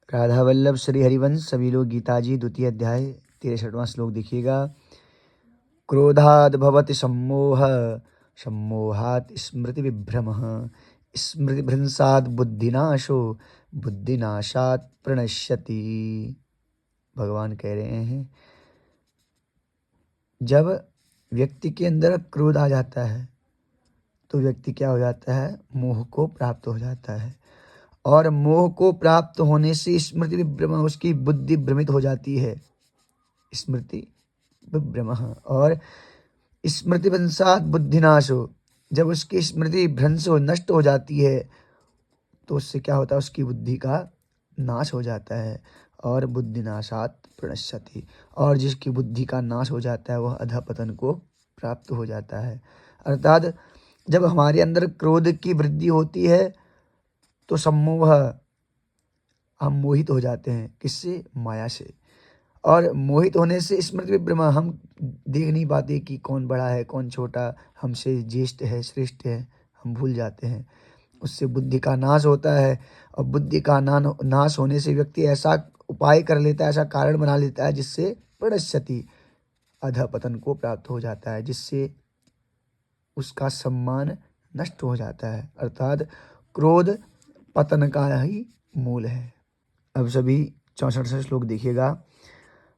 राधा वल्लभ श्री हरिवंश सभी लोग गीता जी द्वितीय अध्याय 63वां श्लोक देखिएगा। क्रोधाद भवति सम्मोह, सम्मोहात् स्मृति विभ्रमः, स्मृति भ्रंशात् बुद्धिनाशो, बुद्धिनाशात् प्रणश्यति। भगवान कह रहे हैं जब व्यक्ति के अंदर क्रोध आ जाता है तो व्यक्ति क्या हो जाता है, मोह को प्राप्त हो जाता है, और मोह को प्राप्त होने से स्मृति विभ्रम, उसकी बुद्धि भ्रमित हो जाती है, स्मृति विभ्रम। और स्मृति भ्रंशात् बुद्धिनाशो, जब उसकी स्मृति भ्रंश हो, नष्ट हो जाती है, तो उससे क्या होता है, उसकी बुद्धि का नाश हो जाता है। और बुद्धिनाशात् प्रणश्यति, और जिसकी बुद्धि का नाश हो जाता है वह अधःपतन को प्राप्त हो जाता है। अर्थात जब हमारे अंदर क्रोध की वृद्धि होती है तो सम्मोह, हम मोहित हो जाते हैं, किससे, माया से। और मोहित होने से स्मृति विभ्रम, हम देख नहीं पाते कि कौन बड़ा है कौन छोटा, हमसे ज्येष्ठ है श्रेष्ठ है, हम भूल जाते हैं। उससे बुद्धि का नाश होता है, और बुद्धि का नाश होने से व्यक्ति ऐसा उपाय कर लेता है, ऐसा कारण बना लेता है जिससे प्रणश्यति, अधःपतन को प्राप्त हो जाता है, जिससे उसका सम्मान नष्ट हो जाता है। अर्थात क्रोध पतन का ही मूल है। अब सभी 64 श्लोक देखिएगा।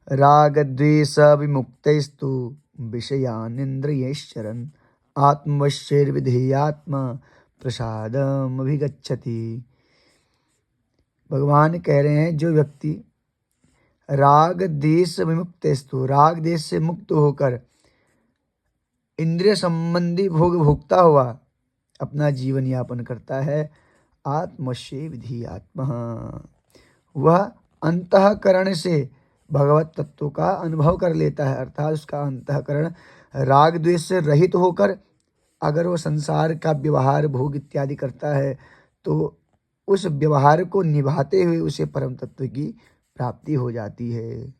राग द्वेष विमुक्तैस्तु विषयानिन्द्रियैश्चरन्, आत्मवश्यैर्विधेयात्मा प्रसादमभिगच्छति। भगवान कह रहे हैं जो व्यक्ति राग देश विमुक्तस्तु, राग देश से मुक्त होकर इंद्रिय संबंधी भोग भोगता हुआ अपना जीवन यापन करता है, आत्मवश्ये विधेयात्मा, वह अंतःकरण से भगवत तत्व का अनुभव कर लेता है। अर्थात उसका अंतःकरण राग द्वेष से रहित होकर अगर वो संसार का व्यवहार भोग इत्यादि करता है तो उस व्यवहार को निभाते हुए उसे परम तत्व की प्राप्ति हो जाती है।